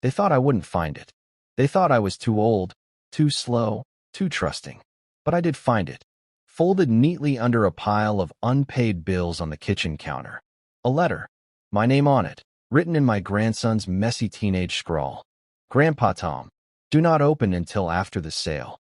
They thought I wouldn't find it. They thought I was too old, too slow, too trusting. But I did find it, folded neatly under a pile of unpaid bills on the kitchen counter. A letter, my name on it, written in my grandson's messy teenage scrawl. Grandpa Tom, do not open until after the sale.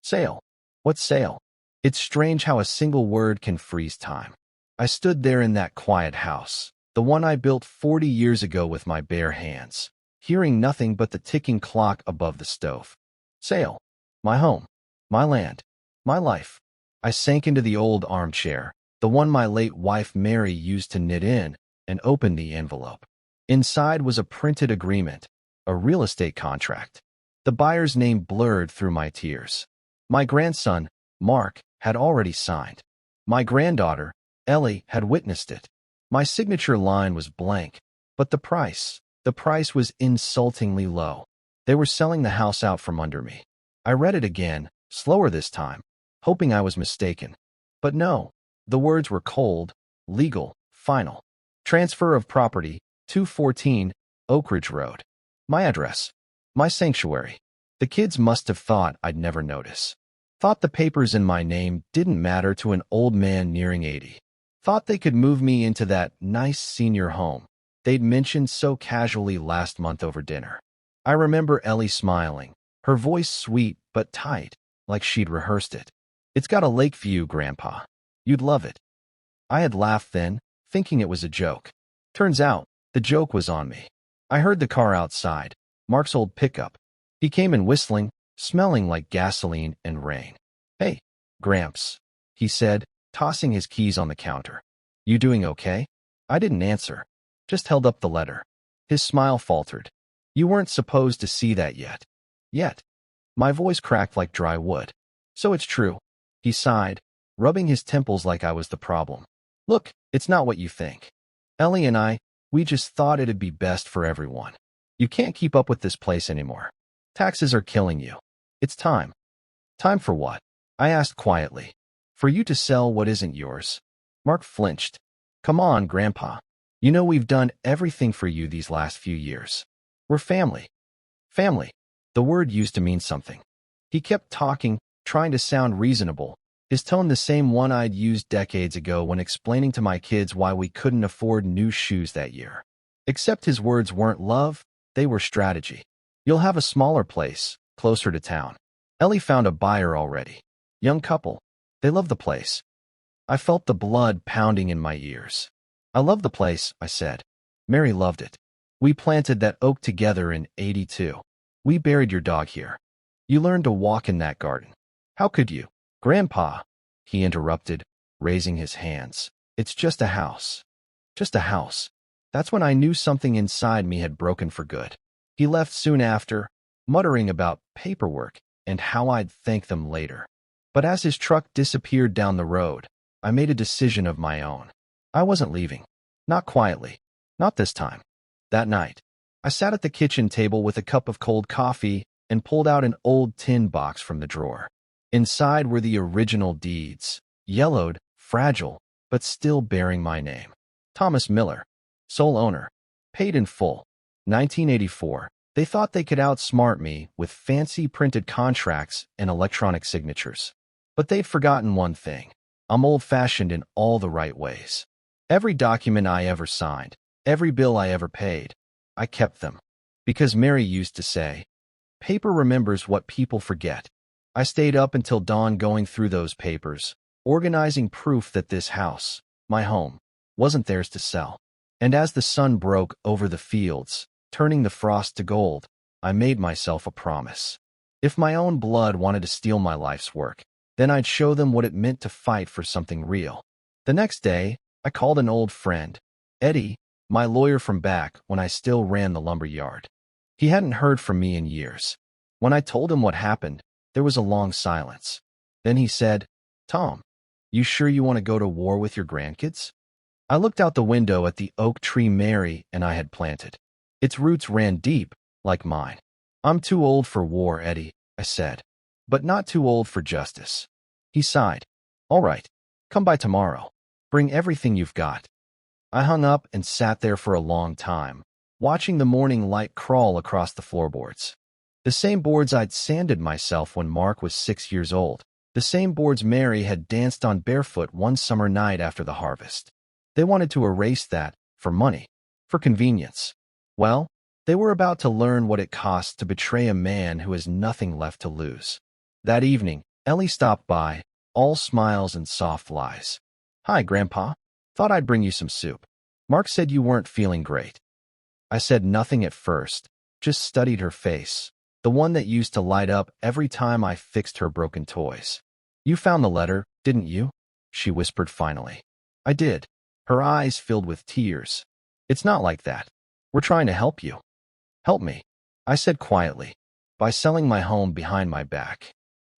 Sale? What sale? It's strange how a single word can freeze time. I stood there in that quiet house, the one I built 40 years ago with my bare hands, hearing nothing but the ticking clock above the stove. Sale. My home. My land. My life. I sank into the old armchair, the one my late wife Mary used to knit in, and opened the envelope. Inside was a printed agreement, a real estate contract. The buyer's name blurred through my tears. My grandson, Mark, had already signed. My granddaughter, Ellie, had witnessed it. My signature line was blank, but the price was insultingly low. They were selling the house out from under me. I read it again, slower this time, hoping I was mistaken. But no, the words were cold, legal, final. Transfer of property, 214 Oak Ridge Road. My address. My sanctuary. The kids must have thought I'd never notice. Thought the papers in my name didn't matter to an old man nearing 80. Thought they could move me into that nice senior home they'd mentioned so casually last month over dinner. I remember Ellie smiling, her voice sweet but tight, like she'd rehearsed it. It's got a lake view, Grandpa. You'd love it. I had laughed then, thinking it was a joke. Turns out, the joke was on me. I heard the car outside, Mark's old pickup. He came in whistling, smelling like gasoline and rain. Hey, Gramps, he said, tossing his keys on the counter. You doing okay? I didn't answer, just held up the letter. His smile faltered. You weren't supposed to see that yet. Yet. My voice cracked like dry wood. So it's true. He sighed, rubbing his temples like I was the problem. Look, it's not what you think. Ellie and we just thought it'd be best for everyone. You can't keep up with this place anymore. Taxes are killing you. It's time. Time for what? I asked quietly. For you to sell what isn't yours. Mark flinched. Come on, Grandpa. You know we've done everything for you these last few years. We're family. Family. The word used to mean something. He kept talking, trying to sound reasonable, his tone the same one I'd used decades ago when explaining to my kids why we couldn't afford new shoes that year. Except his words weren't love, they were strategy. You'll have a smaller place, closer to town. Ellie found a buyer already. Young couple. They love the place. I felt the blood pounding in my ears. I love the place, I said. Mary loved it. We planted that oak together in '82. We buried your dog here. You learned to walk in that garden. How could you? Grandpa, he interrupted, raising his hands. It's just a house. Just a house. That's when I knew something inside me had broken for good. He left soon after, muttering about paperwork and how I'd thank them later. But as his truck disappeared down the road, I made a decision of my own. I wasn't leaving. Not quietly. Not this time. That night, I sat at the kitchen table with a cup of cold coffee and pulled out an old tin box from the drawer. Inside were the original deeds, yellowed, fragile, but still bearing my name. Thomas Miller, sole owner, paid in full. 1984. They thought they could outsmart me with fancy printed contracts and electronic signatures. But they'd forgotten one thing. I'm old-fashioned in all the right ways. Every document I ever signed, every bill I ever paid, I kept them. Because Mary used to say, paper remembers what people forget. I stayed up until dawn going through those papers, organizing proof that this house, my home, wasn't theirs to sell. And as the sun broke over the fields, turning the frost to gold, I made myself a promise. If my own blood wanted to steal my life's work, then I'd show them what it meant to fight for something real. The next day, I called an old friend, Eddie, my lawyer from back when I still ran the lumber yard. He hadn't heard from me in years. When I told him what happened, there was a long silence. Then he said, Tom, you sure you want to go to war with your grandkids? I looked out the window at the oak tree Mary and I had planted. Its roots ran deep, like mine. I'm too old for war, Eddie, I said, but not too old for justice. He sighed. All right, come by tomorrow. Bring everything you've got. I hung up and sat there for a long time, watching the morning light crawl across the floorboards. The same boards I'd sanded myself when Mark was 6 years old. The same boards Mary had danced on barefoot one summer night after the harvest. They wanted to erase that, for money, for convenience. Well, they were about to learn what it costs to betray a man who has nothing left to lose. That evening, Ellie stopped by, all smiles and soft lies. "Hi, Grandpa. Thought I'd bring you some soup. Mark said you weren't feeling great." I said nothing at first, just studied her face, the one that used to light up every time I fixed her broken toys. "You found the letter, didn't you?" she whispered finally. I did. Her eyes filled with tears. "It's not like that. We're trying to help you." "Help me," I said quietly, "by selling my home behind my back."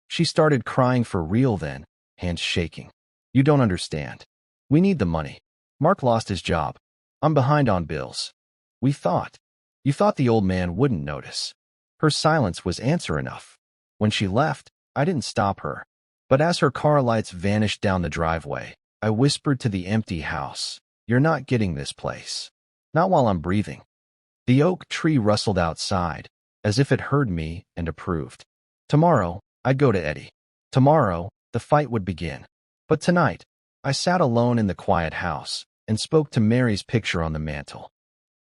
She started crying for real then, hands shaking. "You don't understand. We need the money. Mark lost his job. I'm behind on bills. You thought the old man wouldn't notice." Her silence was answer enough. When she left, I didn't stop her. But as her car lights vanished down the driveway, I whispered to the empty house, "You're not getting this place. Not while I'm breathing." The oak tree rustled outside, as if it heard me and approved. Tomorrow, I'd go to Eddie. Tomorrow, the fight would begin. But tonight, I sat alone in the quiet house and spoke to Mary's picture on the mantel.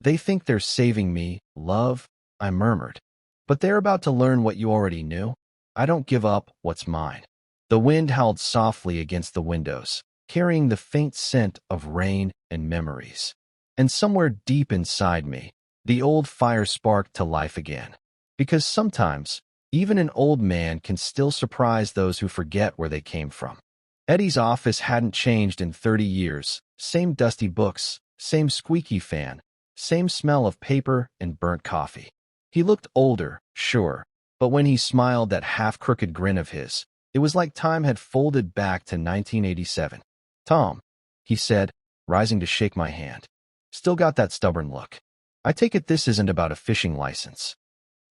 "They think they're saving me, love," I murmured. "But they're about to learn what you already knew. I don't give up what's mine." The wind howled softly against the windows, carrying the faint scent of rain and memories. And somewhere deep inside me, the old fire sparked to life again. Because sometimes, even an old man can still surprise those who forget where they came from. Eddie's office hadn't changed in 30 years. Same dusty books, same squeaky fan, same smell of paper and burnt coffee. He looked older, sure, but when he smiled that half-crooked grin of his, it was like time had folded back to 1987. "Tom," he said, rising to shake my hand. "Still got that stubborn look. I take it this isn't about a fishing license."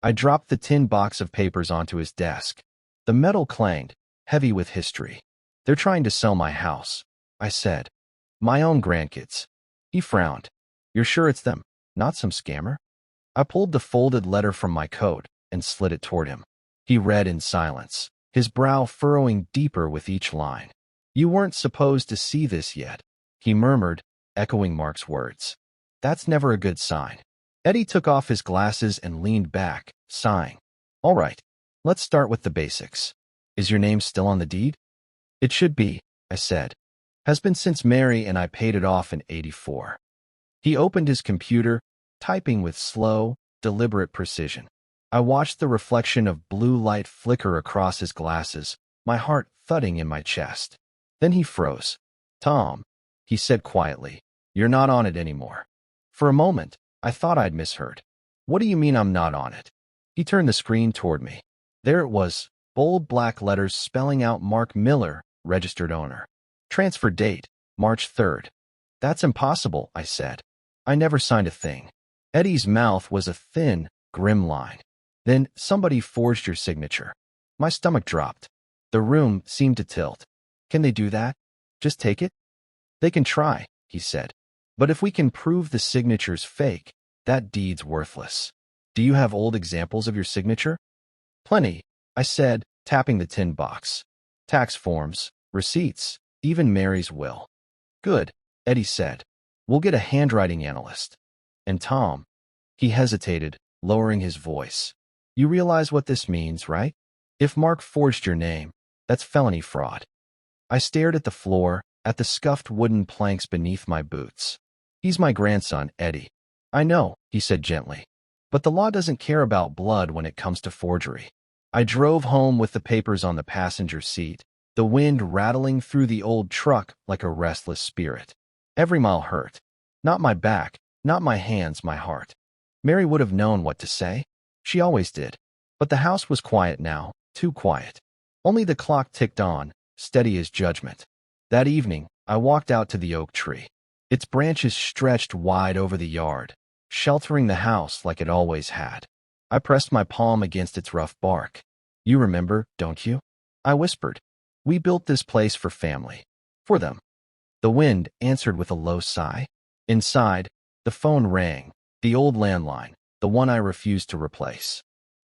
I dropped the tin box of papers onto his desk. The metal clanged, heavy with history. "They're trying to sell my house," I said. "My own grandkids." He frowned. "You're sure it's them, not some scammer?" I pulled the folded letter from my coat and slid it toward him. He read in silence, his brow furrowing deeper with each line. "You weren't supposed to see this yet," he murmured, echoing Mark's words. "That's never a good sign." Eddie took off his glasses and leaned back, sighing. "All right, let's start with the basics. Is your name still on the deed?" "It should be," I said. "Has been since Mary and I paid it off in '84. He opened his computer, typing with slow, deliberate precision. I watched the reflection of blue light flicker across his glasses, my heart thudding in my chest. Then he froze. "Tom," he said quietly, "you're not on it anymore." For a moment, I thought I'd misheard. "What do you mean I'm not on it?" He turned the screen toward me. There it was, bold black letters spelling out Mark Miller, registered owner. Transfer date, March 3rd. "That's impossible," I said. "I never signed a thing." Eddie's mouth was a thin, grim line. "Then somebody forged your signature." My stomach dropped. The room seemed to tilt. "Can they do that? Just take it?" "They can try," he said. "But if we can prove the signature's fake, that deed's worthless." "Do you have old examples of your signature?" "Plenty," I said, tapping the tin box. "Tax forms, receipts, even Mary's will." "Good," Eddie said. "We'll get a handwriting analyst." "And Tom," he hesitated, lowering his voice. "You realize what this means, right? If Mark forged your name, that's felony fraud." I stared at the floor, at the scuffed wooden planks beneath my boots. "He's my grandson, Eddie." "I know," he said gently. "But the law doesn't care about blood when it comes to forgery." I drove home with the papers on the passenger seat, the wind rattling through the old truck like a restless spirit. Every mile hurt. Not my back, not my hands, my heart. Mary would have known what to say. She always did. But the house was quiet now, too quiet. Only the clock ticked on, steady as judgment. That evening, I walked out to the oak tree. Its branches stretched wide over the yard, sheltering the house like it always had. I pressed my palm against its rough bark. "You remember, don't you?" I whispered. "We built this place for family. For them." The wind answered with a low sigh. Inside, the phone rang, The old landline, the one I refused to replace.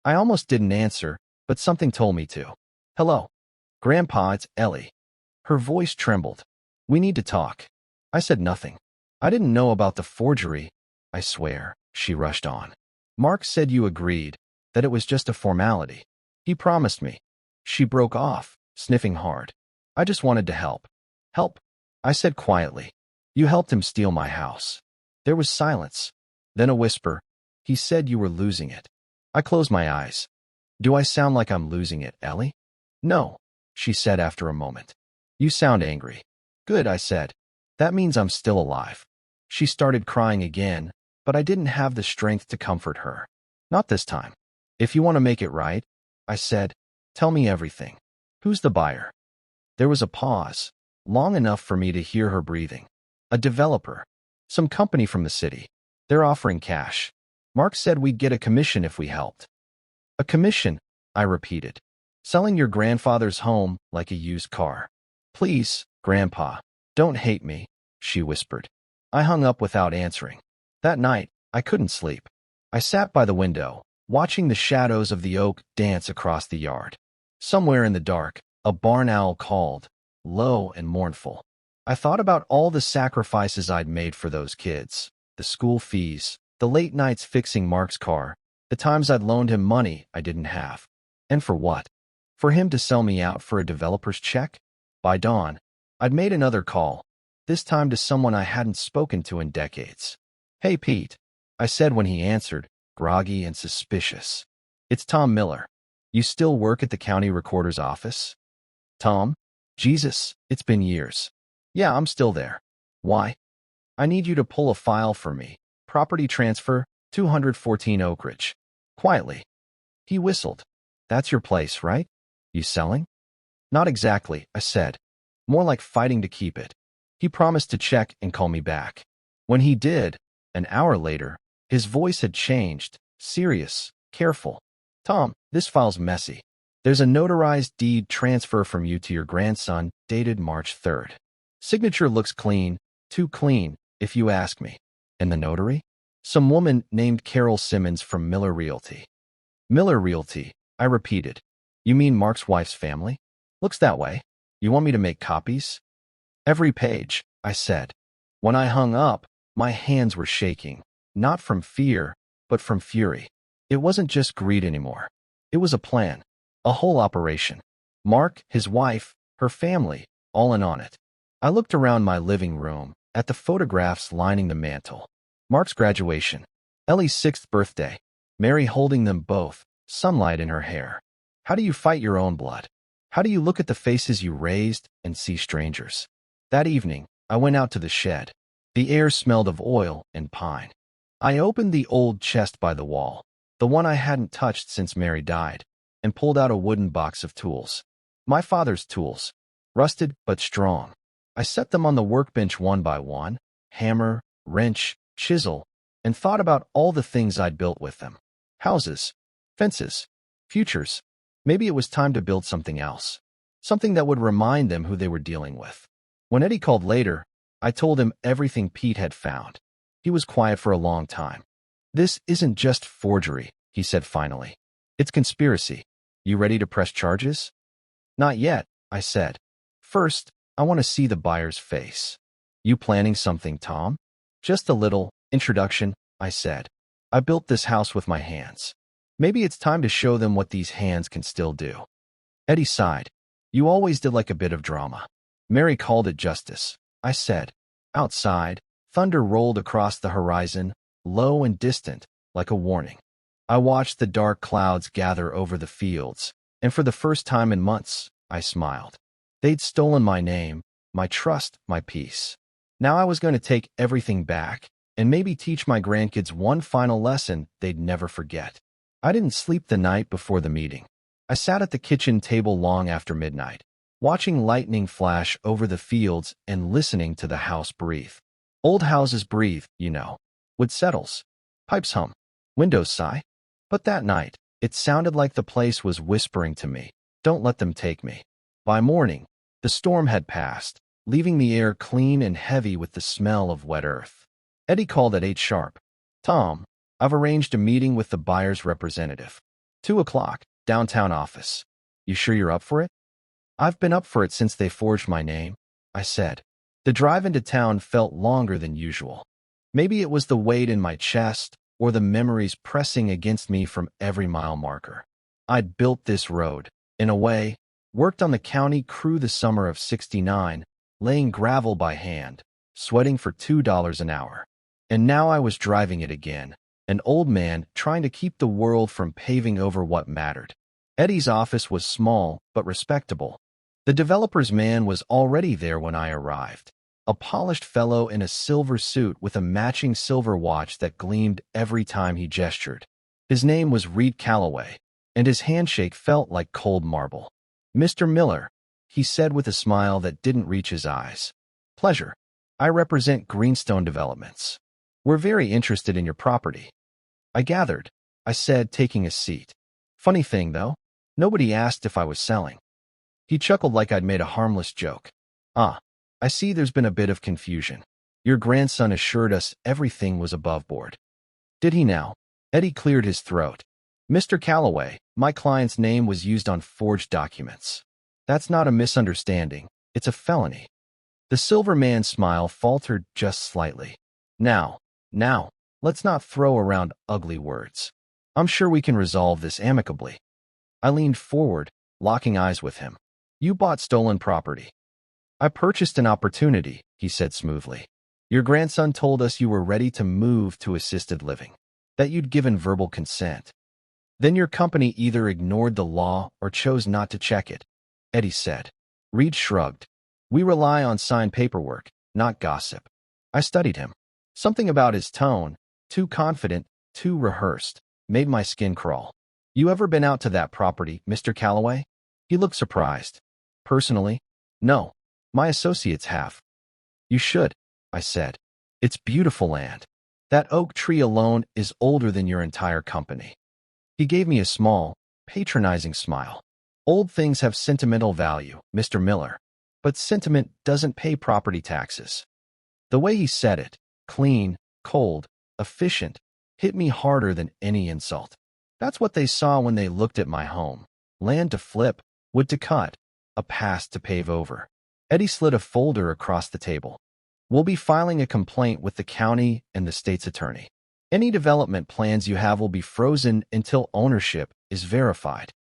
I almost didn't answer, but something told me to. Hello. Grandpa, it's Ellie. Her voice trembled. We need to talk. I said nothing. I didn't know about the forgery. I swear, she rushed on. Mark said you agreed, that it was just a formality. He promised me. She broke off, sniffing hard. I just wanted to help. Help? I said quietly. You helped him steal my house. There was silence. Then a whisper. He said you were losing it. I closed my eyes. Do I sound like I'm losing it, Ellie? No, she said after a moment. You sound angry. Good, I said. That means I'm still alive. She started crying again, but I didn't have the strength to comfort her. Not this time. If you want to make it right, I said, tell me everything. Who's the buyer? There was a pause, long enough for me to hear her breathing. A developer. Some company from the city. They're offering cash. Mark said we'd get a commission if we helped. A commission, I repeated. Selling your grandfather's home like a used car. Please, Grandpa, don't hate me, she whispered. I hung up without answering. That night, I couldn't sleep. I sat by the window, watching the shadows of the oak dance across the yard. Somewhere in the dark, a barn owl called, low and mournful. I thought about all the sacrifices I'd made for those kids, the school fees, the late nights fixing Mark's car, the times I'd loaned him money I didn't have. And for what? For him to sell me out for a developer's check? By dawn, I'd made another call, this time to someone I hadn't spoken to in decades. Hey, Pete, I said when he answered, groggy and suspicious. It's Tom Miller. You still work at the county recorder's office? Tom? Jesus, it's been years. Yeah, I'm still there. Why? I need you to pull a file for me. Property transfer, 214 Oak Ridge. Quietly. He whistled. That's your place, right? You selling? Not exactly, I said. More like fighting to keep it. He promised to check and call me back. When he did, an hour later, his voice had changed, serious, careful. Tom, this file's messy. There's a notarized deed transfer from you to your grandson, dated March 3rd. Signature looks clean, too clean, if you ask me. And the notary? Some woman named Carol Simmons from Miller Realty. Miller Realty, I repeated. You mean Mark's wife's family? Looks that way. You want me to make copies? Every page, I said. When I hung up, my hands were shaking, not from fear, but from fury. It wasn't just greed anymore. It was a plan, a whole operation. Mark, his wife, her family, all in on it. I looked around my living room, at the photographs lining the mantel. Mark's graduation, Ellie's 6th birthday, Mary holding them both, sunlight in her hair. How do you fight your own blood? How do you look at the faces you raised and see strangers? That evening, I went out to the shed. The air smelled of oil and pine. I opened the old chest by the wall, the one I hadn't touched since Mary died, and pulled out a wooden box of tools. My father's tools, rusted but strong. I set them on the workbench one by one, hammer, wrench, chisel, and thought about all the things I'd built with them. Houses, fences, futures. Maybe it was time to build something else, something that would remind them who they were dealing with. When Eddie called later, I told him everything Pete had found. He was quiet for a long time. This isn't just forgery, he said finally. It's conspiracy. You ready to press charges? Not yet, I said. First, I want to see the buyer's face. You planning something, Tom? Just a little introduction, I said. I built this house with my hands. Maybe it's time to show them what these hands can still do. Eddie sighed. You always did like a bit of drama. Mary called it justice, I said. Outside, thunder rolled across the horizon, low and distant, like a warning. I watched the dark clouds gather over the fields, and for the first time in months, I smiled. They'd stolen my name, my trust, my peace. Now I was going to take everything back, and maybe teach my grandkids one final lesson they'd never forget. I didn't sleep the night before the meeting. I sat at the kitchen table long after midnight, watching lightning flash over the fields and listening to the house breathe. Old houses breathe, you know. Wood settles. Pipes hum. Windows sigh. But that night, it sounded like the place was whispering to me, don't let them take me. By morning, the storm had passed, leaving the air clean and heavy with the smell of wet earth. Eddie called at 8 sharp. Tom, I've arranged a meeting with the buyer's representative. 2 o'clock, downtown office. You sure you're up for it? I've been up for it since they forged my name, I said. The drive into town felt longer than usual. Maybe it was the weight in my chest or the memories pressing against me from every mile marker. I'd built this road, in a way, worked on the county crew the summer of '69, laying gravel by hand, sweating for $2 an hour. And now I was driving it again, an old man trying to keep the world from paving over what mattered. Eddie's office was small but respectable. The developer's man was already there when I arrived, a polished fellow in a silver suit with a matching silver watch that gleamed every time he gestured. His name was Reed Calloway, and his handshake felt like cold marble. "Mr. Miller," he said with a smile that didn't reach his eyes. "Pleasure. I represent Greenstone Developments. We're very interested in your property." "I gathered," I said, taking a seat. "Funny thing, though, nobody asked if I was selling." He chuckled like I'd made a harmless joke. "Ah, I see there's been a bit of confusion. Your grandson assured us everything was above board." "Did he now?" Eddie cleared his throat. "Mr. Calloway, my client's name was used on forged documents. That's not a misunderstanding. It's a felony." The silver man's smile faltered just slightly. Now, let's not throw around ugly words. I'm sure we can resolve this amicably." I leaned forward, locking eyes with him. "You bought stolen property." "I purchased an opportunity," he said smoothly. "Your grandson told us you were ready to move to assisted living, that you'd given verbal consent. Then your company either ignored the law or chose not to check it," Eddie said. Reed shrugged. "We rely on signed paperwork, not gossip." I studied him. Something about his tone, too confident, too rehearsed, made my skin crawl. "You ever been out to that property, Mr. Calloway?" He looked surprised. "Personally? No. My associates have." "You should," I said. "It's beautiful land. That oak tree alone is older than your entire company." He gave me a small, patronizing smile. "Old things have sentimental value, Mr. Miller, but sentiment doesn't pay property taxes." The way he said it, clean, cold, efficient, hit me harder than any insult. That's what they saw when they looked at my home. Land to flip, wood to cut, a past to pave over. Eddie slid a folder across the table. "We'll be filing a complaint with the county and the state's attorney. Any development plans you have will be frozen until ownership is verified."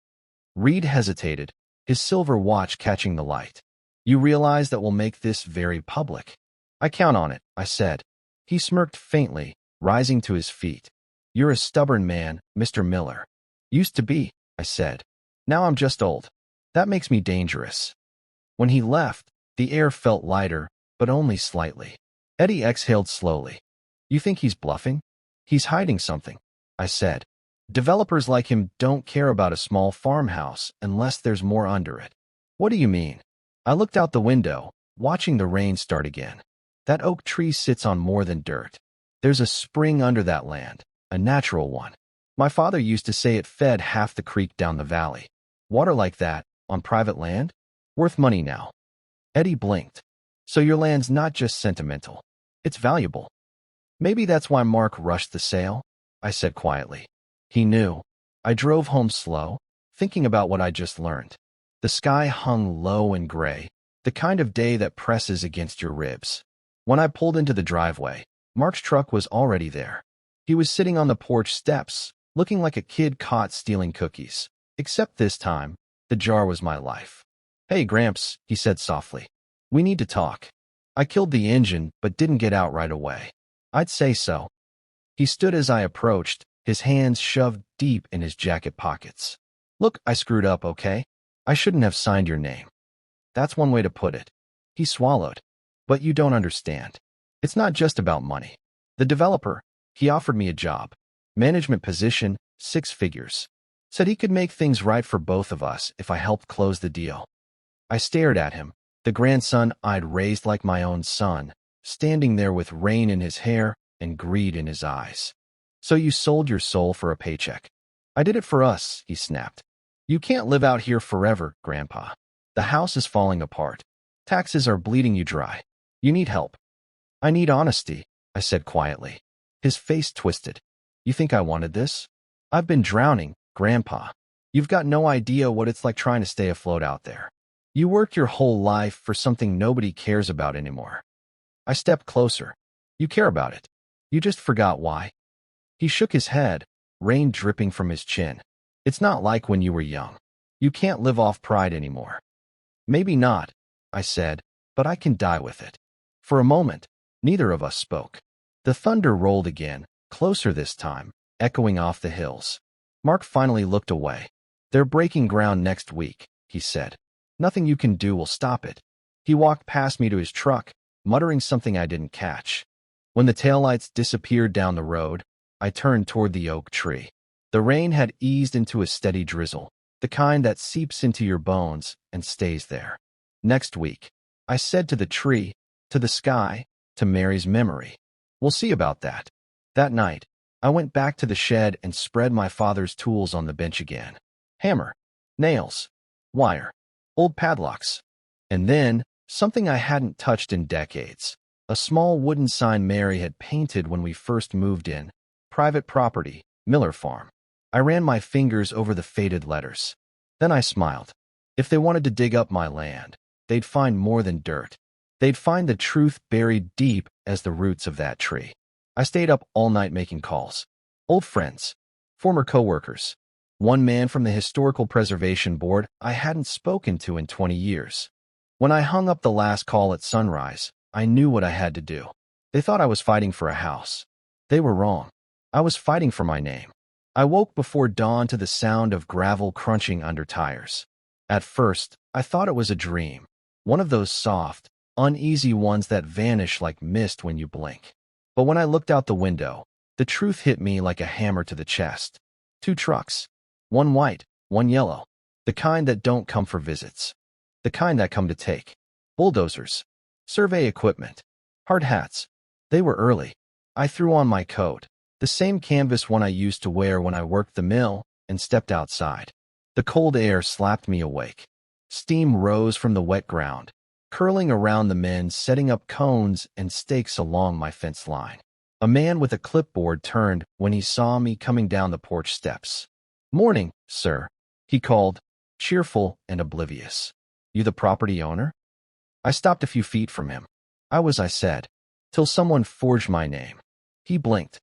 Reed hesitated, his silver watch catching the light. "You realize that we'll make this very public?" "I count on it," I said. He smirked faintly, rising to his feet. "You're a stubborn man, Mr. Miller." "Used to be," I said. "Now I'm just old. That makes me dangerous." When he left, the air felt lighter, but only slightly. Eddie exhaled slowly. "You think he's bluffing?" "He's hiding something," I said. "Developers like him don't care about a small farmhouse unless there's more under it." "What do you mean?" I looked out the window, watching the rain start again. "That oak tree sits on more than dirt. There's a spring under that land, a natural one. My father used to say it fed half the creek down the valley. Water like that, on private land? Worth money now." Eddie blinked. "So your land's not just sentimental. It's valuable." "Maybe that's why Mark rushed the sale," I said quietly. He knew. I drove home slow, thinking about what I just learned. The sky hung low and gray, the kind of day that presses against your ribs. When I pulled into the driveway, Mark's truck was already there. He was sitting on the porch steps, looking like a kid caught stealing cookies. Except this time, the jar was my life. "Hey, Gramps," he said softly. "We need to talk." I killed the engine, but didn't get out right away. "I'd say so." He stood as I approached, his hands shoved deep in his jacket pockets. "Look, I screwed up, okay? I shouldn't have signed your name." "That's one way to put it." He swallowed. "But you don't understand. It's not just about money. The developer, he offered me a job. Management position, 6 figures. Said he could make things right for both of us if I helped close the deal." I stared at him, the grandson I'd raised like my own son, standing there with rain in his hair and greed in his eyes. "So you sold your soul for a paycheck?" "I did it for us," he snapped. "You can't live out here forever, Grandpa. The house is falling apart. Taxes are bleeding you dry. You need help." "I need honesty," I said quietly. His face twisted. You think I wanted this? I've been drowning, Grandpa. You've got no idea what it's like trying to stay afloat out there. You work your whole life for something nobody cares about anymore. I stepped closer. You care about it. You just forgot why. He shook his head, rain dripping from his chin. It's not like when you were young. You can't live off pride anymore. Maybe not, I said, but I can die with it. For a moment, neither of us spoke. The thunder rolled again, closer this time, echoing off the hills. Mark finally looked away. They're breaking ground next week, he said. Nothing you can do will stop it. He walked past me to his truck, muttering something I didn't catch. When the taillights disappeared down the road, I turned toward the oak tree. The rain had eased into a steady drizzle, the kind that seeps into your bones and stays there. Next week, I said to the tree, to the sky, to Mary's memory. We'll see about that. That night, I went back to the shed and spread my father's tools on the bench again. Hammer, nails, wire, old padlocks. And then, something I hadn't touched in decades. A small wooden sign Mary had painted when we first moved in. Private property, Miller Farm. I ran my fingers over the faded letters. Then I smiled. If they wanted to dig up my land, they'd find more than dirt. They'd find the truth buried deep as the roots of that tree. I stayed up all night making calls. Old friends, former coworkers, one man from the Historical Preservation Board I hadn't spoken to in 20 years. When I hung up the last call at sunrise, I knew what I had to do. They thought I was fighting for a house. They were wrong. I was fighting for my name. I woke before dawn to the sound of gravel crunching under tires. At first, I thought it was a dream, one of those soft, uneasy ones that vanish like mist when you blink. But when I looked out the window, the truth hit me like a hammer to the chest. 2 trucks. One white, one yellow. The kind that don't come for visits. The kind that come to take. Bulldozers. Survey equipment. Hard hats. They were early. I threw on my coat, the same canvas one I used to wear when I worked the mill, and stepped outside. The cold air slapped me awake. Steam rose from the wet ground, curling around the men setting up cones and stakes along my fence line. A man with a clipboard turned when he saw me coming down the porch steps. "Morning, sir," he called, cheerful and oblivious. "You the property owner?" I stopped a few feet from him. I said, till someone forged my name. He blinked.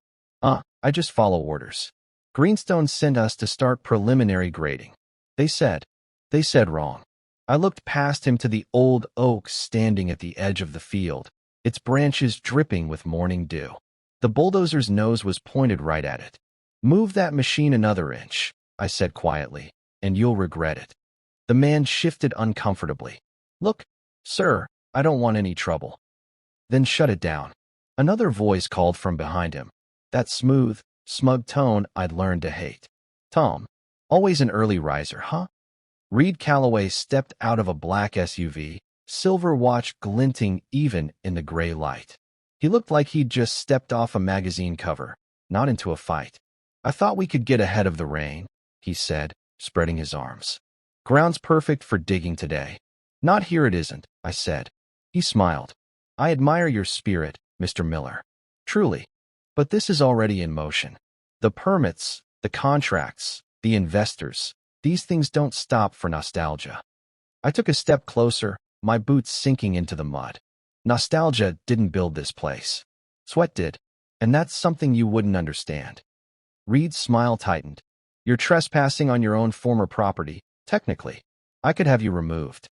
I just follow orders. Greenstone sent us to start preliminary grading. They said wrong. I looked past him to the old oak standing at the edge of the field, its branches dripping with morning dew. The bulldozer's nose was pointed right at it. "Move that machine another inch," I said quietly, "and you'll regret it." The man shifted uncomfortably. "Look, sir, I don't want any trouble." "Then shut it down." Another voice called from behind him, that smooth, smug tone I'd learned to hate. "Tom, always an early riser, huh?" Reed Calloway stepped out of a black SUV, silver watch glinting even in the gray light. He looked like he'd just stepped off a magazine cover, not into a fight. "I thought we could get ahead of the rain," he said, spreading his arms. "Ground's perfect for digging today." "Not here it isn't," I said. He smiled. "I admire your spirit, Mr. Miller. Truly. But this is already in motion. The permits, the contracts, the investors, these things don't stop for nostalgia." I took a step closer, my boots sinking into the mud. Nostalgia didn't build this place. Sweat did. And that's something you wouldn't understand. Reed's smile tightened. "You're trespassing on your own former property, technically. I could have you removed."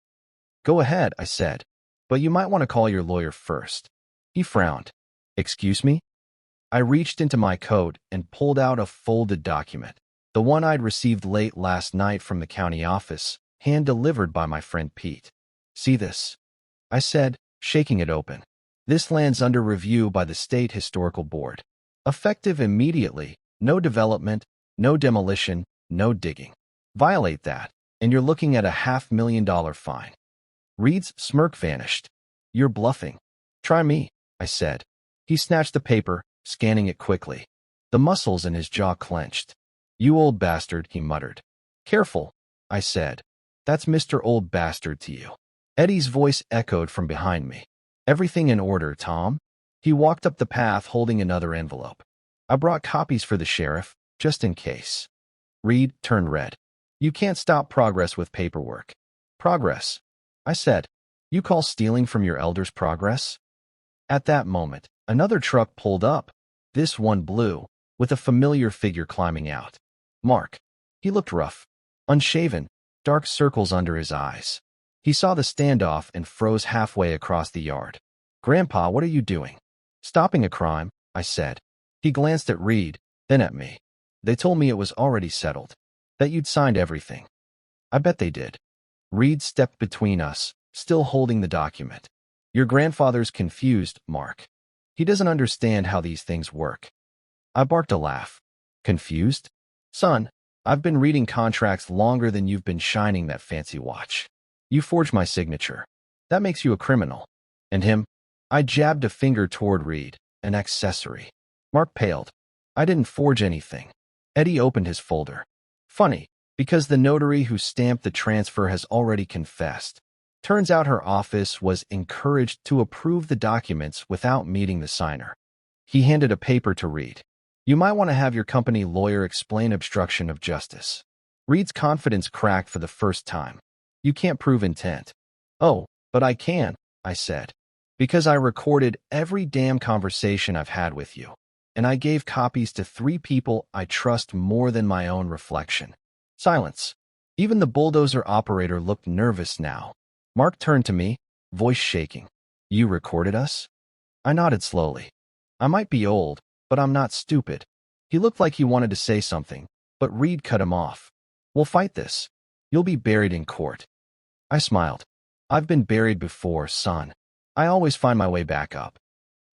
"Go ahead," I said. "But you might want to call your lawyer first." He frowned. "Excuse me?" I reached into my coat and pulled out a folded document, the one I'd received late last night from the county office, hand-delivered by my friend Pete. "See this?" I said, shaking it open. "This land's under review by the State Historical Board. Effective immediately, no development, no demolition, no digging. Violate that, and you're looking at a $500,000 fine." Reed's smirk vanished. "You're bluffing." "Try me," I said. He snatched the paper, scanning it quickly. The muscles in his jaw clenched. "You old bastard," he muttered. "Careful," I said. "That's Mr. Old Bastard to you." Eddie's voice echoed from behind me. "Everything in order, Tom?" He walked up the path holding another envelope. I brought copies for the sheriff, just in case. Reed turned red. You can't stop progress with paperwork. Progress, I said. You call stealing from your elders progress? At that moment, another truck pulled up, this one blue, with a familiar figure climbing out. Mark. He looked rough, unshaven, dark circles under his eyes. He saw the standoff and froze halfway across the yard. Grandpa, what are you doing? Stopping a crime, I said. He glanced at Reed, then at me. They told me it was already settled, that you'd signed everything. I bet they did. Reed stepped between us, still holding the document. Your grandfather's confused, Mark. He doesn't understand how these things work. I barked a laugh. Confused? Son, I've been reading contracts longer than you've been shining that fancy watch. You forged my signature. That makes you a criminal. And him? I jabbed a finger toward Reed, an accessory. Mark paled. I didn't forge anything. Eddie opened his folder. Funny, because the notary who stamped the transfer has already confessed. Turns out her office was encouraged to approve the documents without meeting the signer. He handed a paper to Reed. You might want to have your company lawyer explain obstruction of justice. Reed's confidence cracked for the first time. You can't prove intent. Oh, but I can, I said. Because I recorded every damn conversation I've had with you. And I gave copies to 3 people I trust more than my own reflection. Silence. Even the bulldozer operator looked nervous now. Mark turned to me, voice shaking. You recorded us? I nodded slowly. I might be old, but I'm not stupid. He looked like he wanted to say something, but Reed cut him off. We'll fight this. You'll be buried in court. I smiled. I've been buried before, son. I always find my way back up.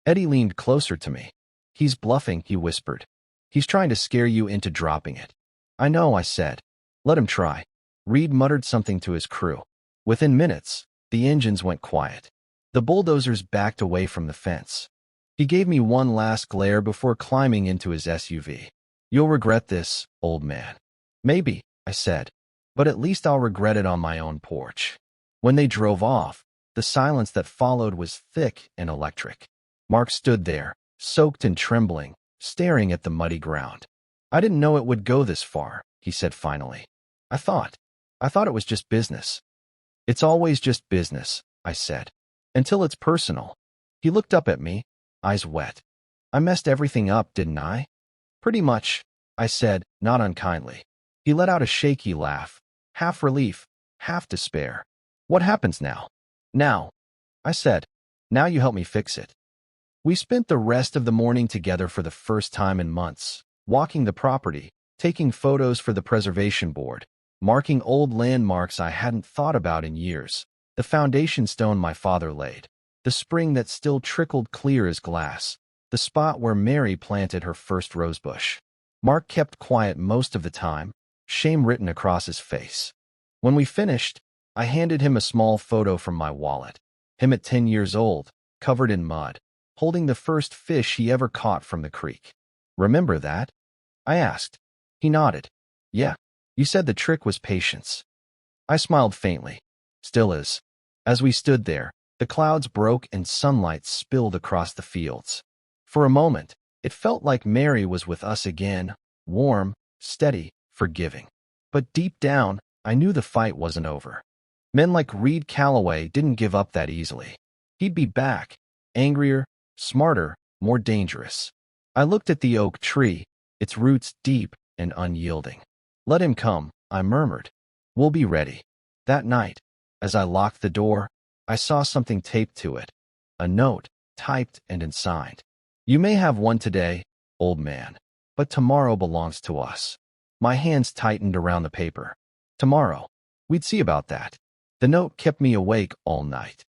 Eddie leaned closer to me. He's bluffing, he whispered. He's trying to scare you into dropping it. I know, I said. Let him try. Reed muttered something to his crew. Within minutes, the engines went quiet. The bulldozers backed away from the fence. He gave me one last glare before climbing into his SUV. You'll regret this, old man. Maybe, I said, but at least I'll regret it on my own porch. When they drove off, the silence that followed was thick and electric. Mark stood there, soaked and trembling, staring at the muddy ground. I didn't know it would go this far, he said finally. I thought it was just business. It's always just business, I said. Until it's personal. He looked up at me, eyes wet. I messed everything up, didn't I? Pretty much, I said, not unkindly. He let out a shaky laugh, half relief, half despair. What happens now? Now, I said. Now you help me fix it. We spent the rest of the morning together for the first time in months, walking the property, taking photos for the preservation board, marking old landmarks I hadn't thought about in years, the foundation stone my father laid, the spring that still trickled clear as glass, the spot where Mary planted her first rosebush. Mark kept quiet most of the time, shame written across his face. When we finished, I handed him a small photo from my wallet, him at 10 years old, covered in mud, holding the first fish he ever caught from the creek. Remember that? I asked. He nodded. Yeah, you said the trick was patience. I smiled faintly. Still is. As we stood there, the clouds broke and sunlight spilled across the fields. For a moment, it felt like Mary was with us again, warm, steady, forgiving. But deep down, I knew the fight wasn't over. Men like Reed Calloway didn't give up that easily. He'd be back, angrier, smarter, more dangerous. I looked at the oak tree, its roots deep and unyielding. Let him come, I murmured. We'll be ready. That night, as I locked the door, I saw something taped to it. A note, typed and unsigned. You may have one today, old man, but tomorrow belongs to us. My hands tightened around the paper. Tomorrow. We'd see about that. The note kept me awake all night.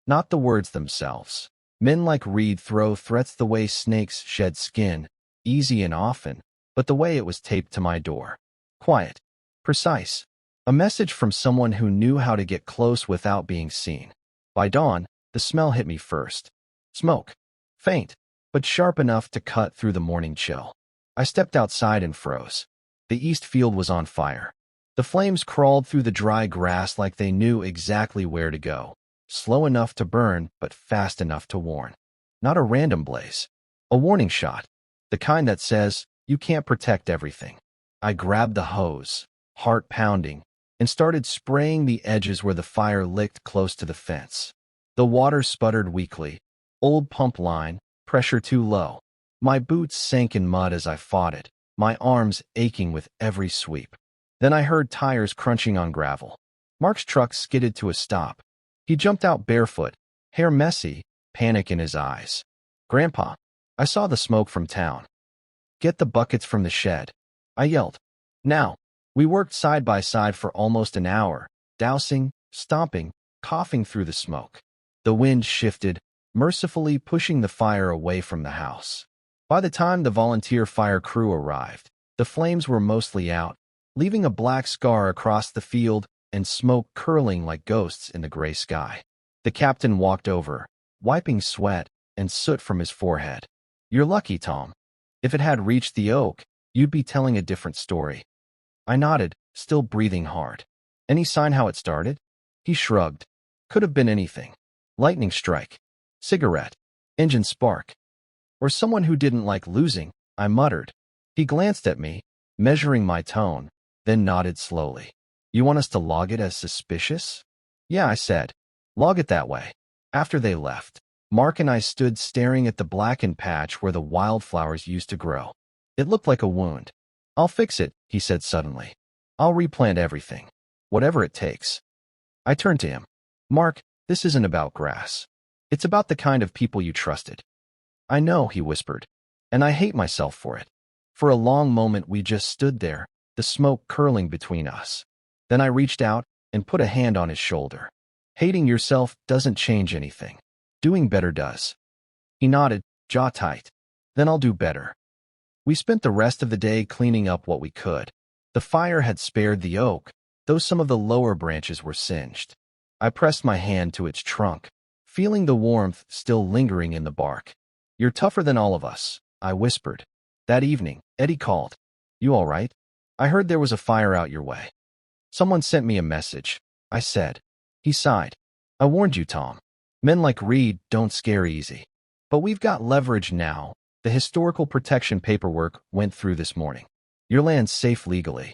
Not the words themselves. Men like Reed throw threats the way snakes shed skin, easy and often, but the way it was taped to my door. Quiet. Precise. A message from someone who knew how to get close without being seen. By dawn, the smell hit me first. Smoke. Faint, but sharp enough to cut through the morning chill. I stepped outside and froze. The east field was on fire. The flames crawled through the dry grass like they knew exactly where to go. Slow enough to burn, but fast enough to warn. Not a random blaze. A warning shot. The kind that says, you can't protect everything. I grabbed the hose, heart pounding, and started spraying the edges where the fire licked close to the fence. The water sputtered weakly. Old pump line, pressure too low. My boots sank in mud as I fought it, my arms aching with every sweep. Then I heard tires crunching on gravel. Mark's truck skidded to a stop. He jumped out barefoot, hair messy, panic in his eyes. "Grandpa, I saw the smoke from town. Get the buckets from the shed," I yelled. Now, we worked side by side for almost an hour, dousing, stomping, coughing through the smoke. The wind shifted, mercifully pushing the fire away from the house. By the time the volunteer fire crew arrived, the flames were mostly out, leaving a black scar across the field and smoke curling like ghosts in the gray sky. The captain walked over, wiping sweat and soot from his forehead. "You're lucky, Tom. If it had reached the oak, you'd be telling a different story." I nodded, still breathing hard. "Any sign how it started?" He shrugged. "Could have been anything. Lightning strike, cigarette, engine spark. Or someone who didn't like losing," I muttered. He glanced at me, measuring my tone, then nodded slowly. "You want us to log it as suspicious?" "Yeah," I said. "Log it that way." After they left, Mark and I stood staring at the blackened patch where the wildflowers used to grow. It looked like a wound. "I'll fix it," he said suddenly. "I'll replant everything. Whatever it takes." I turned to him. "Mark, this isn't about grass. It's about the kind of people you trusted." "I know," he whispered, "and I hate myself for it." For a long moment we just stood there, the smoke curling between us. Then I reached out and put a hand on his shoulder. "Hating yourself doesn't change anything. Doing better does." He nodded, jaw tight. "Then I'll do better." We spent the rest of the day cleaning up what we could. The fire had spared the oak, though some of the lower branches were singed. I pressed my hand to its trunk, feeling the warmth still lingering in the bark. "You're tougher than all of us," I whispered. That evening, Eddie called. "You all right? I heard there was a fire out your way." "Someone sent me a message," I said. He sighed. "I warned you, Tom. Men like Reed don't scare easy. But we've got leverage now. The historical protection paperwork went through this morning. Your land's safe legally."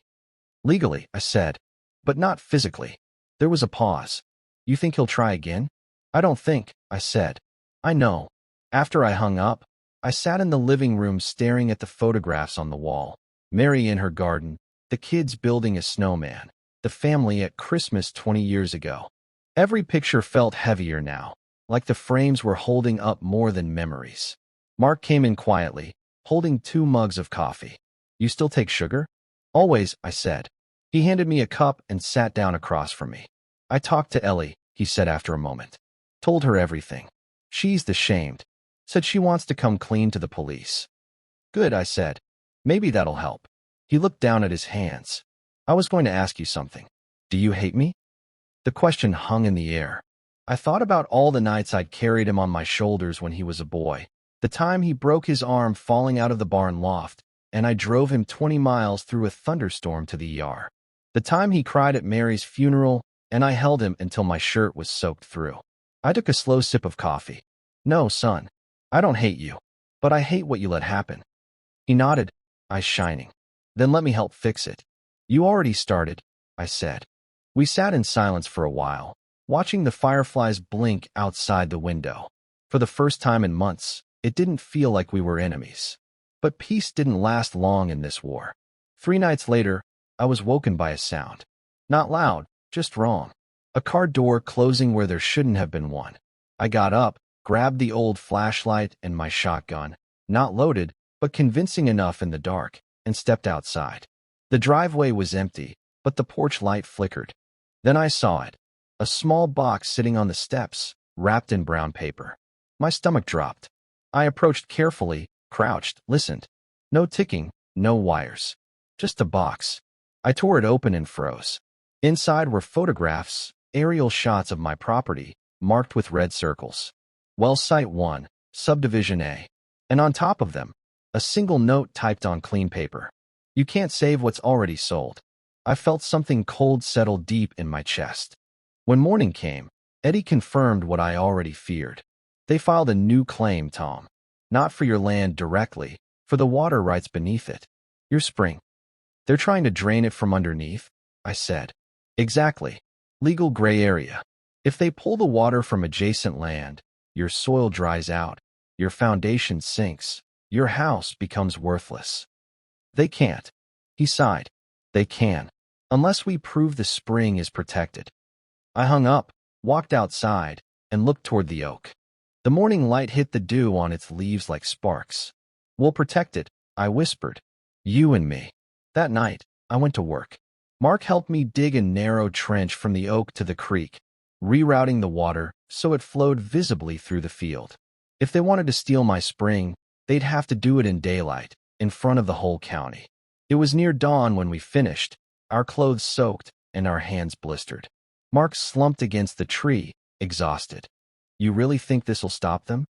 "Legally," I said, "but not physically." There was a pause. "You think he'll try again?" "I don't think," I said. "I know." After I hung up, I sat in the living room staring at the photographs on the wall. Mary in her garden, the kids building a snowman, the family at Christmas 20 years ago. Every picture felt heavier now, like the frames were holding up more than memories. Mark came in quietly, holding 2 mugs of coffee. "You still take sugar?" "Always," I said. He handed me a cup and sat down across from me. "I talked to Ellie," he said after a moment. "Told her everything. She's ashamed. Said she wants to come clean to the police." "Good," I said. "Maybe that'll help." He looked down at his hands. "I was going to ask you something. Do you hate me?" The question hung in the air. I thought about all the nights I'd carried him on my shoulders when he was a boy. The time he broke his arm falling out of the barn loft, and I drove him 20 miles through a thunderstorm to the ER. The time he cried at Mary's funeral, and I held him until my shirt was soaked through. I took a slow sip of coffee. "No, son. I don't hate you. But I hate what you let happen." He nodded, eyes shining. "Then let me help fix it." "You already started," I said. We sat in silence for a while, watching the fireflies blink outside the window. For the first time in months, it didn't feel like we were enemies. But peace didn't last long in this war. 3 nights later, I was woken by a sound. Not loud, just wrong. A car door closing where there shouldn't have been one. I got up, grabbed the old flashlight and my shotgun, not loaded, but convincing enough in the dark, and stepped outside. The driveway was empty, but the porch light flickered. Then I saw it. A small box sitting on the steps, wrapped in brown paper. My stomach dropped. I approached carefully, crouched, listened. No ticking, no wires. Just a box. I tore it open and froze. Inside were photographs, aerial shots of my property, marked with red circles. Well Site 1, Subdivision A. And on top of them, a single note typed on clean paper. "You can't save what's already sold." I felt something cold settle deep in my chest. When morning came, Eddie confirmed what I already feared. "They filed a new claim, Tom. Not for your land directly, for the water rights beneath it. Your spring. They're trying to drain it from underneath, I said. Exactly. Legal gray area. If they pull the water from adjacent land, your soil dries out, your foundation sinks, your house becomes worthless. They can't. He sighed. They can. Unless we prove the spring is protected. I hung up, walked outside, and looked toward the oak. The morning light hit the dew on its leaves like sparks. We'll protect it, I whispered. You and me. That night, I went to work. Mark helped me dig a narrow trench from the oak to the creek, rerouting the water so it flowed visibly through the field. If they wanted to steal my spring, they'd have to do it in daylight, in front of the whole county. It was near dawn when we finished, our clothes soaked and our hands blistered. Mark slumped against the tree, exhausted. You really think this'll stop them?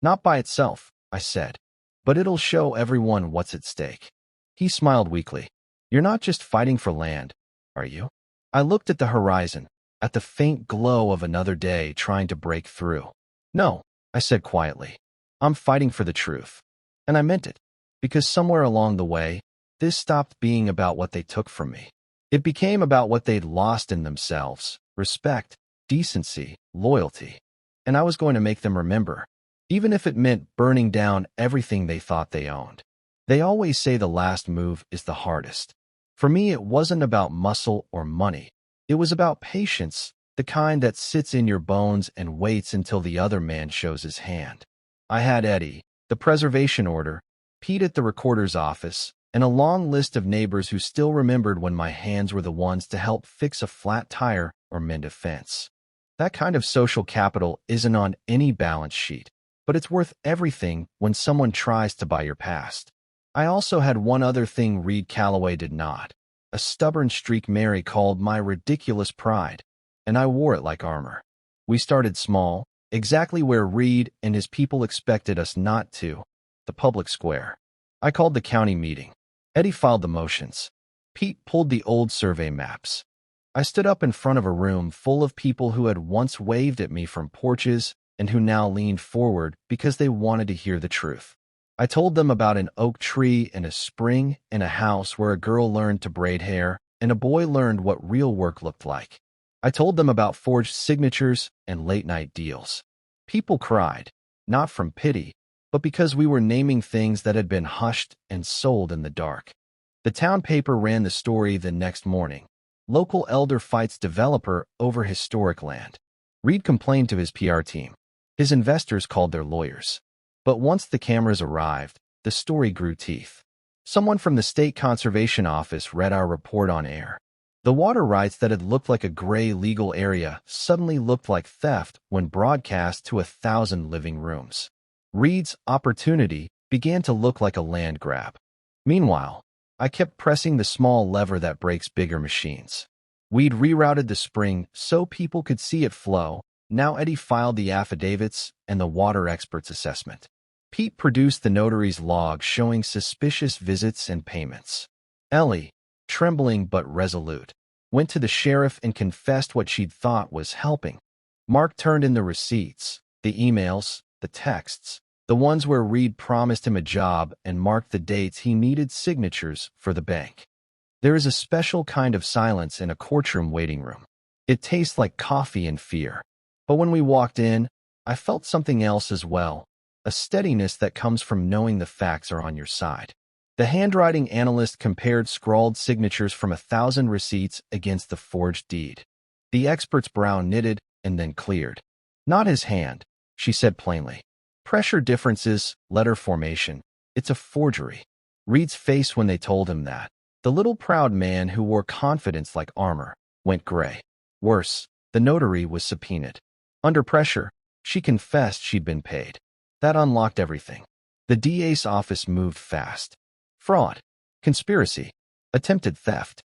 Not by itself, I said, but it'll show everyone what's at stake. He smiled weakly. You're not just fighting for land, are you? I looked at the horizon, at the faint glow of another day trying to break through. No, I said quietly. I'm fighting for the truth. And I meant it, because somewhere along the way, this stopped being about what they took from me. It became about what they'd lost in themselves: respect, decency, loyalty. And I was going to make them remember, even if it meant burning down everything they thought they owned. They always say the last move is the hardest. For me, it wasn't about muscle or money. It was about patience, the kind that sits in your bones and waits until the other man shows his hand. I had Eddie, the preservation order, Pete at the recorder's office, and a long list of neighbors who still remembered when my hands were the ones to help fix a flat tire or mend a fence. That kind of social capital isn't on any balance sheet, but it's worth everything when someone tries to buy your past. I also had one other thing Reed Calloway did not, a stubborn streak Mary called my ridiculous pride, and I wore it like armor. We started small, exactly where Reed and his people expected us not to, the public square. I called the county meeting. Eddie filed the motions. Pete pulled the old survey maps. I stood up in front of a room full of people who had once waved at me from porches and who now leaned forward because they wanted to hear the truth. I told them about an oak tree and a spring and a house where a girl learned to braid hair and a boy learned what real work looked like. I told them about forged signatures and late-night deals. People cried, not from pity, but because we were naming things that had been hushed and sold in the dark. The town paper ran the story the next morning. Local elder fights developer over historic land. Reed complained to his PR team. His investors called their lawyers. But once the cameras arrived, the story grew teeth. Someone from the state conservation office read our report on air. The water rights that had looked like a gray legal area suddenly looked like theft when broadcast to 1,000 living rooms. Reed's opportunity began to look like a land grab. Meanwhile, I kept pressing the small lever that breaks bigger machines. We'd rerouted the spring so people could see it flow. Now Eddie filed the affidavits and the water expert's assessment. Pete produced the notary's log showing suspicious visits and payments. Ellie, trembling but resolute, went to the sheriff and confessed what she'd thought was helping. Mark turned in the receipts, the emails, the texts, the ones where Reed promised him a job and marked the dates he needed signatures for the bank. There is a special kind of silence in a courtroom waiting room. It tastes like coffee and fear. But when we walked in, I felt something else as well, a steadiness that comes from knowing the facts are on your side. The handwriting analyst compared scrawled signatures from 1,000 receipts against the forged deed. The expert's brow knitted and then cleared. Not his hand, she said plainly. Pressure differences, letter formation. It's a forgery. Reed's face when they told him that. The little proud man who wore confidence like armor went gray. Worse, the notary was subpoenaed. Under pressure, she confessed she'd been paid. That unlocked everything. The DA's office moved fast. Fraud, conspiracy, attempted theft.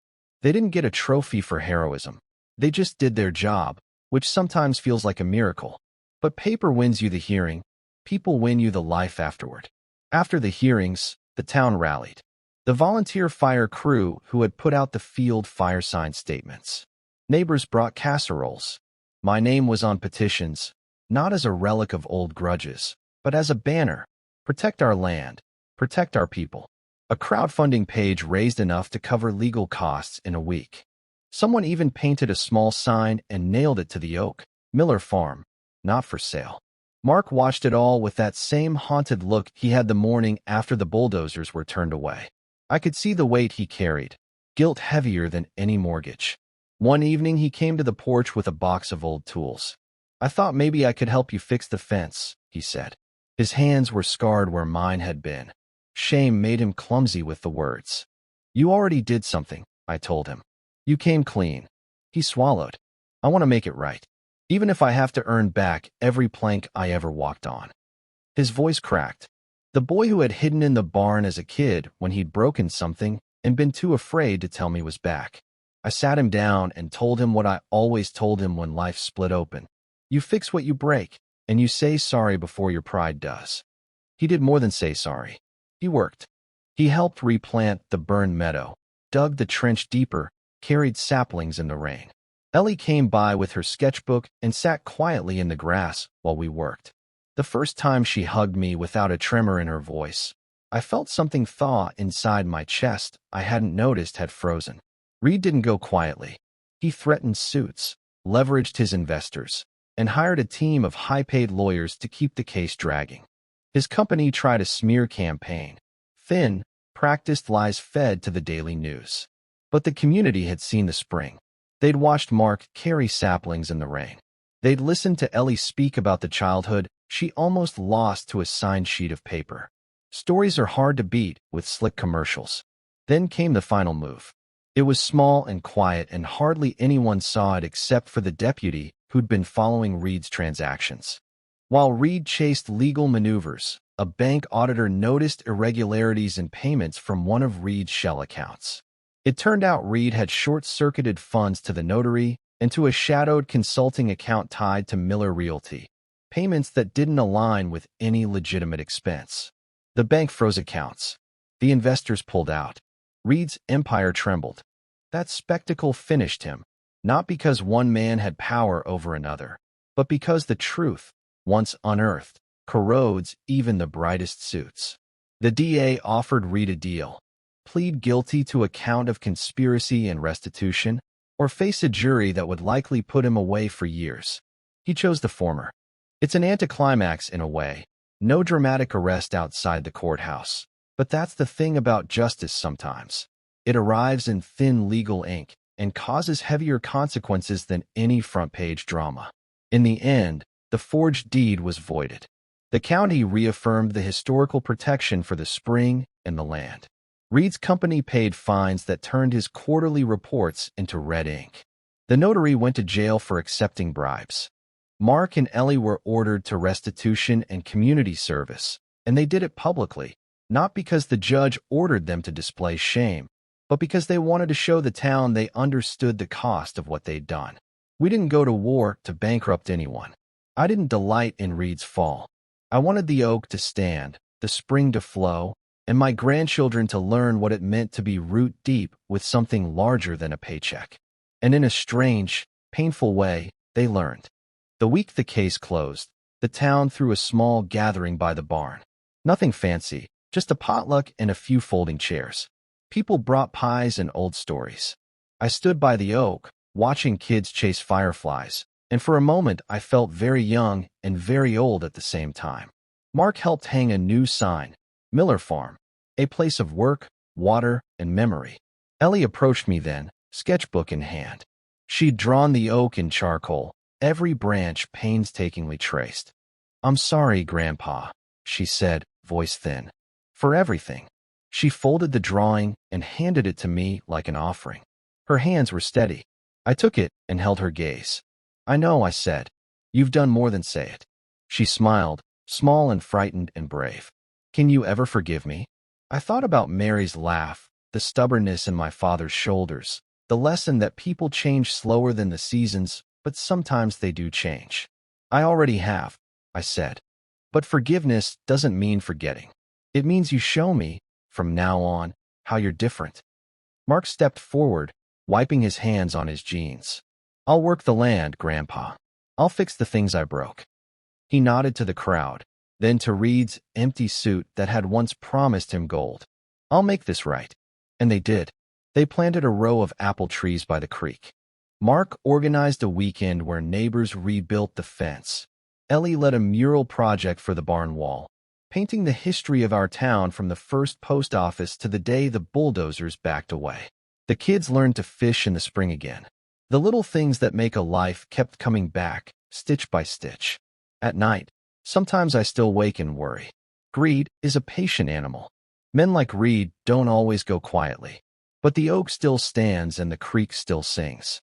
They didn't get a trophy for heroism. They just did their job, which sometimes feels like a miracle. But paper wins you the hearing. People win you the life afterward. After the hearings, the town rallied. The volunteer fire crew who had put out the field fire sign statements. Neighbors brought casseroles. My name was on petitions, not as a relic of old grudges, but as a banner. Protect our land. Protect our people. A crowdfunding page raised enough to cover legal costs in a week. Someone even painted a small sign and nailed it to the oak. Miller Farm, not for sale. Mark watched it all with that same haunted look he had the morning after the bulldozers were turned away. I could see the weight he carried, guilt heavier than any mortgage. One evening he came to the porch with a box of old tools. "I thought maybe I could help you fix the fence," he said. His hands were scarred where mine had been. Shame made him clumsy with the words. "You already did something," I told him. "You came clean." He swallowed. "I want to make it right, even if I have to earn back every plank I ever walked on." His voice cracked. The boy who had hidden in the barn as a kid when he'd broken something and been too afraid to tell me was back. I sat him down and told him what I always told him when life split open. You fix what you break, and you say sorry before your pride does. He did more than say sorry. He worked. He helped replant the burned meadow, dug the trench deeper, carried saplings in the rain. Ellie came by with her sketchbook and sat quietly in the grass while we worked. The first time she hugged me without a tremor in her voice, I felt something thaw inside my chest I hadn't noticed had frozen. Reed didn't go quietly. He threatened suits, leveraged his investors, and hired a team of high-paid lawyers to keep the case dragging. His company tried a smear campaign. Thin, practiced lies fed to the daily news. But the community had seen the spring. They'd watched Mark carry saplings in the rain. They'd listened to Ellie speak about the childhood she almost lost to a signed sheet of paper. Stories are hard to beat with slick commercials. Then came the final move. It was small and quiet, and hardly anyone saw it except for the deputy who'd been following Reed's transactions. While Reed chased legal maneuvers, a bank auditor noticed irregularities in payments from one of Reed's shell accounts. It turned out Reed had short-circuited funds to the notary and to a shadowed consulting account tied to Miller Realty, payments that didn't align with any legitimate expense. The bank froze accounts. The investors pulled out. Reed's empire trembled. That spectacle finished him, not because one man had power over another, but because the truth, once unearthed, corrodes even the brightest suits. The DA offered Reed a deal: plead guilty to a count of conspiracy and restitution, or face a jury that would likely put him away for years. He chose the former. It's an anticlimax in a way. No dramatic arrest outside the courthouse. But that's the thing about justice sometimes. It arrives in thin legal ink and causes heavier consequences than any front-page drama. In the end, the forged deed was voided. The county reaffirmed the historical protection for the spring and the land. Reed's company paid fines that turned his quarterly reports into red ink. The notary went to jail for accepting bribes. Mark and Ellie were ordered to restitution and community service, and they did it publicly, not because the judge ordered them to display shame, but because they wanted to show the town they understood the cost of what they'd done. We didn't go to war to bankrupt anyone. I didn't delight in Reed's fall. I wanted the oak to stand, the spring to flow, and my grandchildren to learn what it meant to be root deep with something larger than a paycheck. And in a strange, painful way, they learned. The week the case closed, the town threw a small gathering by the barn. Nothing fancy, just a potluck and a few folding chairs. People brought pies and old stories. I stood by the oak, watching kids chase fireflies, and for a moment I felt very young and very old at the same time. Mark helped hang a new sign: Miller Farm, a place of work, water, and memory. Ellie approached me then, sketchbook in hand. She'd drawn the oak in charcoal, every branch painstakingly traced. "I'm sorry, Grandpa," she said, voice thin, "for everything." She folded the drawing and handed it to me like an offering. Her hands were steady. I took it and held her gaze. "I know," I said. "You've done more than say it." She smiled, small and frightened and brave. "Can you ever forgive me?" I thought about Mary's laugh, the stubbornness in my father's shoulders, the lesson that people change slower than the seasons, but sometimes they do change. "I already have," I said. "But forgiveness doesn't mean forgetting. It means you show me, from now on, how you're different." Mark stepped forward, wiping his hands on his jeans. "I'll work the land, Grandpa. I'll fix the things I broke." He nodded to the crowd. then to Reed's empty suit that had once promised him gold. I'll make this right. And they did. They planted a row of apple trees by the creek. Mark organized a weekend where neighbors rebuilt the fence. Ellie led a mural project for the barn wall, painting the history of our town from the first post office to the day the bulldozers backed away. The kids learned to fish in the spring again. The little things that make a life kept coming back, stitch by stitch. At night, sometimes I still wake and worry. Greed is a patient animal. Men like Reed don't always go quietly. But the oak still stands and the creek still sings.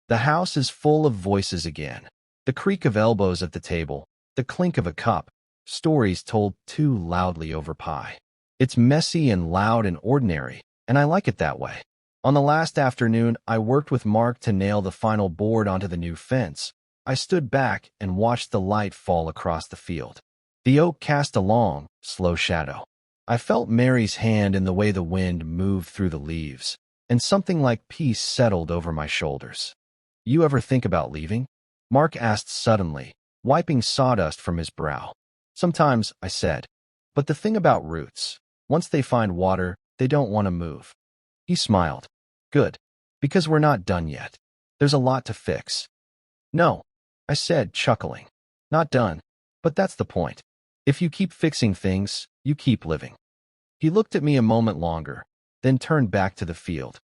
The house is full of voices again. The creak of elbows at the table, the clink of a cup, stories told too loudly over pie. It's messy and loud and ordinary, and I like it that way. On the last afternoon, I worked with Mark to nail the final board onto the new fence. I stood back and watched the light fall across the field. The oak cast a long, slow shadow. I felt Mary's hand in the way the wind moved through the leaves, and something like peace settled over my shoulders. You ever think about leaving? Mark asked suddenly, wiping sawdust from his brow. Sometimes, I said, but the thing about roots, once they find water, they don't want to move. He smiled. Good, because we're not done yet. There's a lot to fix. No, I said, chuckling. Not done, but that's the point. If you keep fixing things, you keep living. He looked at me a moment longer, then turned back to the field.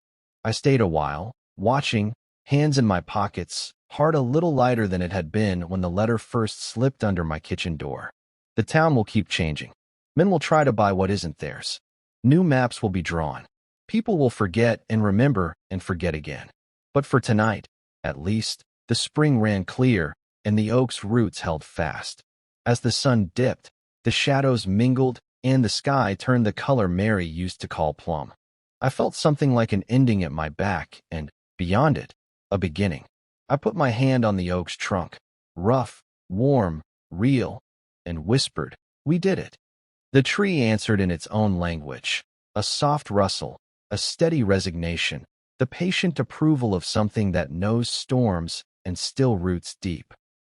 I stayed a while, watching, hands in my pockets, heart a little lighter than it had been when the letter first slipped under my kitchen door. The town will keep changing. Men will try to buy what isn't theirs. New maps will be drawn. People will forget and remember and forget again. But for tonight, at least, the spring ran clear and the oak's roots held fast. As the sun dipped, the shadows mingled and the sky turned the color Mary used to call plum. I felt something like an ending at my back and, beyond it, a beginning. I put my hand on the oak's trunk, rough, warm, real, and whispered, "We did it." The tree answered in its own language, a soft rustle, a steady resignation, the patient approval of something that knows storms and still roots deep.